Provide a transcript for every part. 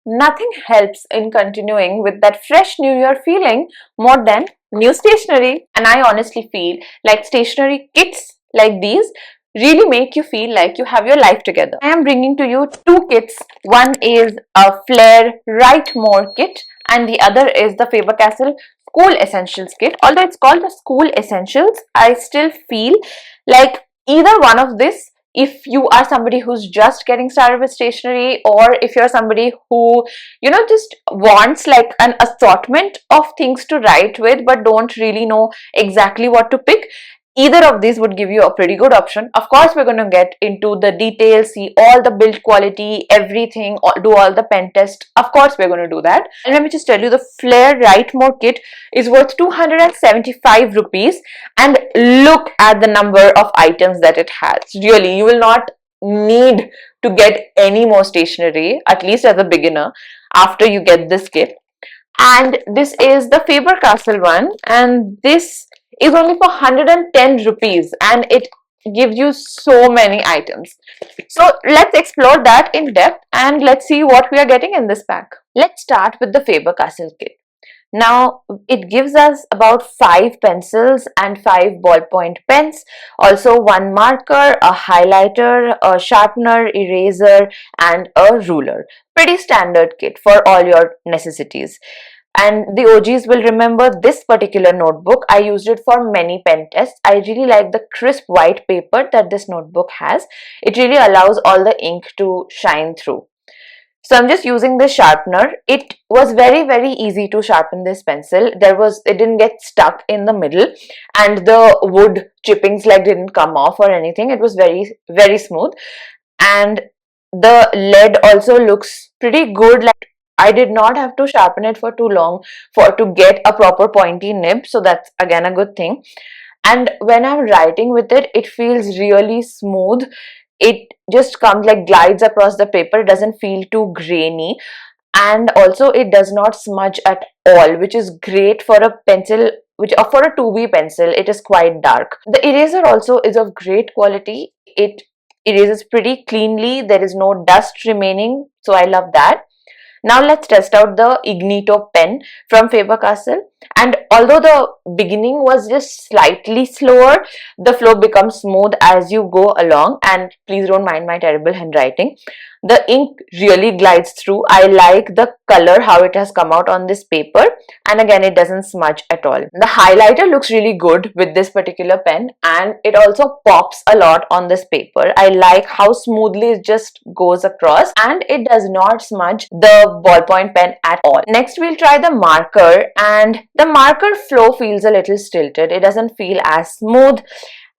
nothing helps in continuing with that fresh new year feeling more than new stationery. And I honestly feel like stationery kits like these really make you feel like you have your life together. I am bringing to you two kits. One is a Flair Writemore Kit and the other is the Faber-Castell School Essentials Kit. Although it's called the School Essentials, I still feel like either one of this, if you are somebody who's just getting started with stationery, or if you're somebody who just wants like an assortment of things to write with but don't really know exactly what to pick, either of these would give you a pretty good option. Of course, we're going to get into the details, see all the build quality, everything, do all the pen test. Of course, we're going to do that. And let me just tell you, the Flair Writemore Kit is worth 275 rupees. And look at the number of items that it has. Really, you will not need to get any more stationery, at least as a beginner, after you get this kit. And this is the Faber-Castell one, and this is only for 110 rupees and it gives you so many items. So let's explore that in depth and let's see what we are getting in this pack. Let's start with the Faber-Castell kit. Now it gives us about 5 pencils and 5 ballpoint pens, also 1 marker, a highlighter, a sharpener, eraser and a ruler. Pretty standard kit for all your necessities. And the OGs will remember this particular notebook. I used it for many pen tests. I really like the crisp white paper that this notebook has. It really allows all the ink to shine through. So I'm just using this sharpener. It was very easy to sharpen this pencil. It didn't get stuck in the middle and the wood chippings like didn't come off or anything. It was very smooth, and the lead also looks pretty good. Like, I did not have to sharpen it for too long to get a proper pointy nib, so that's again a good thing. And when I'm writing with it, it feels really smooth. It just comes like glides across the paper. It doesn't feel too grainy, and also it does not smudge at all, which is great for a pencil for a 2B pencil. It is quite dark. The eraser also is of great quality. It erases pretty cleanly. There is no dust remaining, so I love that. Now let's test out the Ignito pen from Faber-Castell. And although the beginning was just slightly slower, the flow becomes smooth as you go along. And please don't mind my terrible handwriting. The ink really glides through. I like the color, how it has come out on this paper. And again, it doesn't smudge at all. The highlighter looks really good with this particular pen, and it also pops a lot on this paper. I like how smoothly it just goes across, and it does not smudge the ballpoint pen at all. Next, we'll try the marker, and the marker flow feels a little stilted. It doesn't feel as smooth,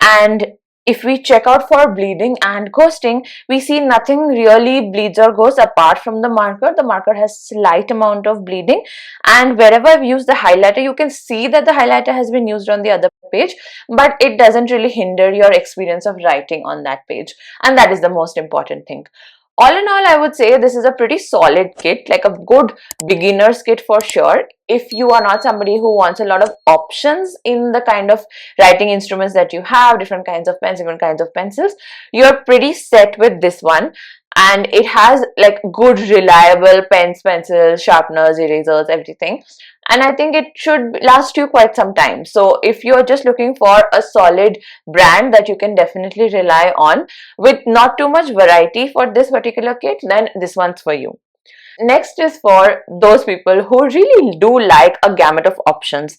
and if we check out for bleeding and ghosting, we see nothing really bleeds or goes apart from the marker. The marker has slight amount of bleeding, and wherever I've used the highlighter, you can see that the highlighter has been used on the other page, but it doesn't really hinder your experience of writing on that page, and that is the most important thing. All in all, I would say this is a pretty solid kit, like a good beginner's kit for sure. If you are not somebody who wants a lot of options in the kind of writing instruments that you have, different kinds of pens, different kinds of pencils, you're pretty set with this one. And it has like good reliable pens, pencils, sharpeners, erasers, everything. And I think it should last you quite some time. So if you're just looking for a solid brand that you can definitely rely on with not too much variety for this particular kit, then this one's for you. Next is for those people who really do like a gamut of options,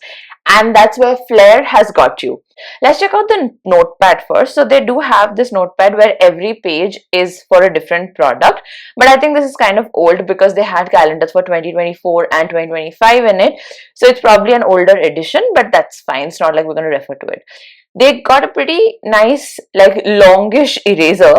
and that's where Flair has got you. Let's check out the notepad first. So they do have this notepad where every page is for a different product, but I think this is kind of old because they had calendars for 2024 and 2025 in it, so it's probably an older edition, but that's fine. It's not like we're going to refer to it. They got a pretty nice like longish eraser,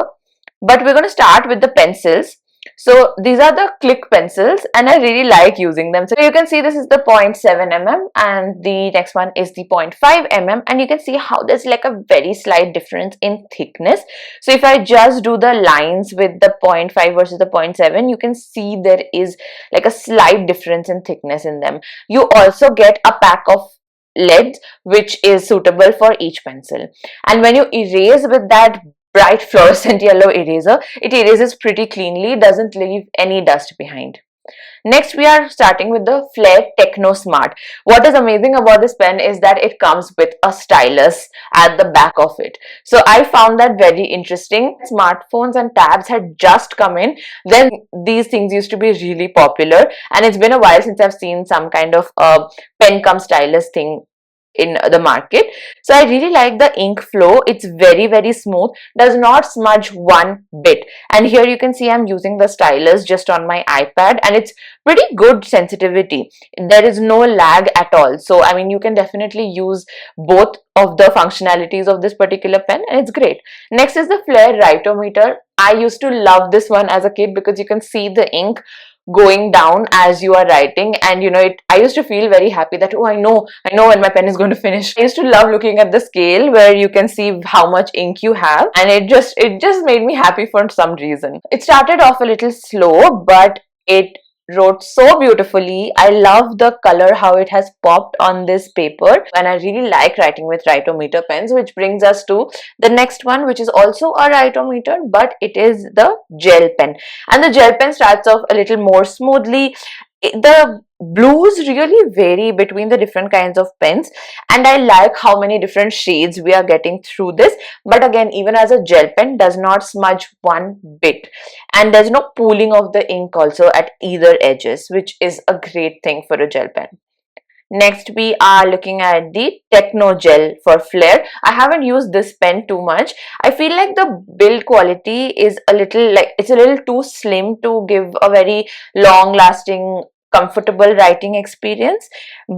but we're going to start with the pencils. So these are the click pencils, and I really like using them. So you can see this is the 0.7 mm and the next one is the 0.5 mm, and you can see how there's like a very slight difference in thickness. So if I just do the lines with the 0.5 versus the 0.7, you can see there is like a slight difference in thickness in them. You also get a pack of leads which is suitable for each pencil, and when you erase with that bright fluorescent yellow eraser, it erases pretty cleanly, doesn't leave any dust behind. Next, we are starting with the Flair Techno Smart. What is amazing about this pen is that it comes with a stylus at the back of it. So I found that very interesting. Smartphones and tabs had just come in. Then these things used to be really popular, and it's been a while since I've seen some kind of pen cum stylus thing in the market. So I really like the ink flow. It's very smooth, does not smudge one bit. And here you can see I'm using the stylus just on my iPad, and it's pretty good sensitivity. There is no lag at all. So I mean, you can definitely use both of the functionalities of this particular pen, and it's great. Next is the Flair Writometer. I used to love this one as a kid because you can see the ink going down as you are writing, and I used to feel very happy that, oh, I know when my pen is going to finish. I used to love looking at the scale where you can see how much ink you have, and it just made me happy for some reason. It started off a little slow, but it wrote so beautifully. I love the color, how it has popped on this paper, and I really like writing with Writometer pens, which brings us to the next one, which is also a Writometer, but it is the gel pen. And the gel pen starts off a little more smoothly. The blues really vary between the different kinds of pens, and I like how many different shades we are getting through this. But again, even as a gel pen, does not smudge one bit, and there's no pooling of the ink also at either edges, which is a great thing for a gel pen. Next, we are looking at the Techno Gel for Flair. I haven't used this pen too much. I feel like the build quality is it's a little too slim to give a very long lasting comfortable writing experience,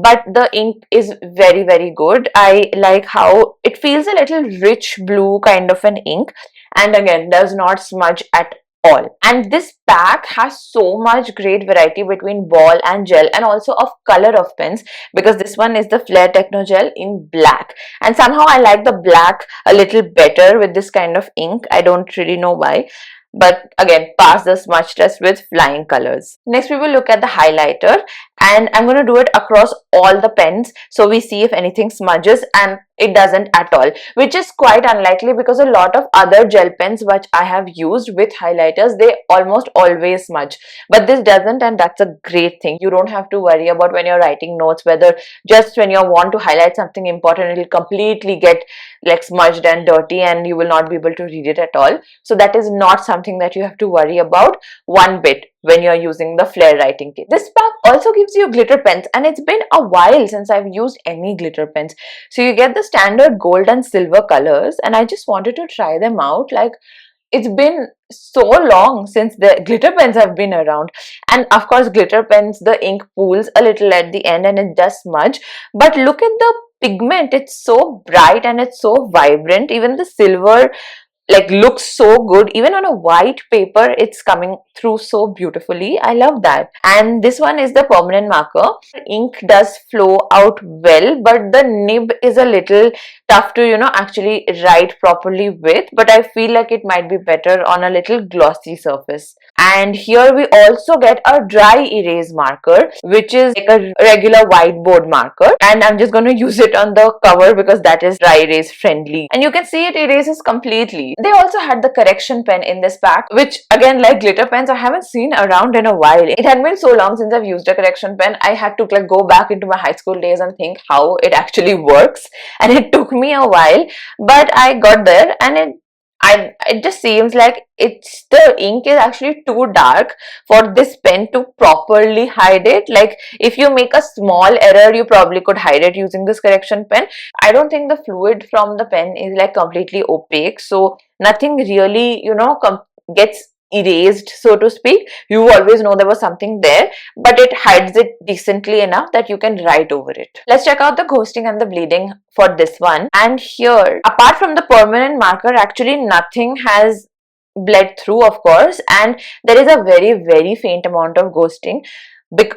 but the ink is very good. I like how it feels a little rich blue kind of an ink, and again does not smudge at all. And this pack has so much great variety between ball and gel, and also of color of pens, because this one is the Flair Techno Gel in black, and somehow I like the black a little better with this kind of ink. I don't really know why, but again, pass the smudge test with flying colors. Next, we will look at the highlighter, and I'm going to do it across all the pens so we see if anything smudges, and it doesn't at all, which is quite unlikely because a lot of other gel pens which I have used with highlighters, they almost always smudge, but this doesn't, and that's a great thing. You don't have to worry about when you're writing notes whether just when you want to highlight something important, it'll completely get like smudged and dirty and you will not be able to read it at all. So that is not something that you have to worry about one bit when you're using the Flair writing kit. This pack also gives you glitter pens, and it's been a while since I've used any glitter pens. So you get the standard gold and silver colors, and I just wanted to try them out. Like, it's been so long since the glitter pens have been around, and of course glitter pens, the ink pools a little at the end and it does smudge, but look at the pigment. It's so bright and it's so vibrant. Even the silver looks so good. Even on a white paper, it's coming through so beautifully. I love that. And this one is the permanent marker. Ink does flow out well, but the nib is a little tough to actually write properly with, but I feel like it might be better on a little glossy surface. And here we also get a dry erase marker, which is like a regular whiteboard marker, and I'm just going to use it on the cover because that is dry erase friendly, and you can see it erases completely. They also had the correction pen in this pack, which again, like glitter pens, I haven't seen around in a while. It had been so long since I've used a correction pen. I had to go back into my high school days and think how it actually works, and it took me a while, but I got there, and it just seems like the ink is actually too dark for this pen to properly hide it. Like, if you make a small error, you probably could hide it using this correction pen. I don't think the fluid from the pen is completely opaque, so nothing really gets erased, so to speak. You always know there was something there, but it hides it decently enough that you can write over it. Let's check out the ghosting and the bleeding for this one. And here, apart from the permanent marker, actually nothing has bled through, of course, and there is a very faint amount of ghosting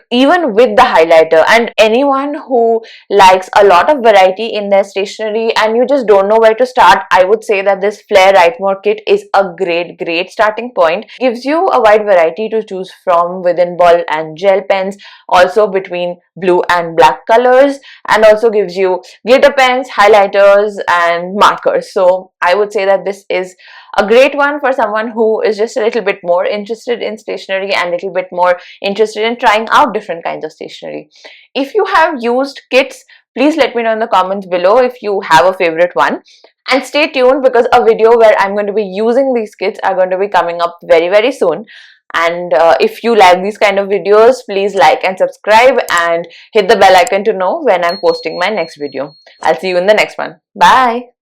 even with the highlighter. And anyone who likes a lot of variety in their stationery and you just don't know where to start, I would say that this Flair Writemore Kit is a great starting point. Gives you a wide variety to choose from within ball and gel pens, also between blue and black colors, and also gives you glitter pens, highlighters and markers. So I would say that this is A great one for someone who is just a little bit more interested in stationery and a little bit more interested in trying out different kinds of stationery. If you have used kits, please let me know in the comments below if you have a favorite one. And stay tuned, because a video where I'm going to be using these kits are going to be coming up very, very soon. And if you like these kind of videos, please like and subscribe and hit the bell icon to know when I'm posting my next video. I'll see you in the next one. Bye.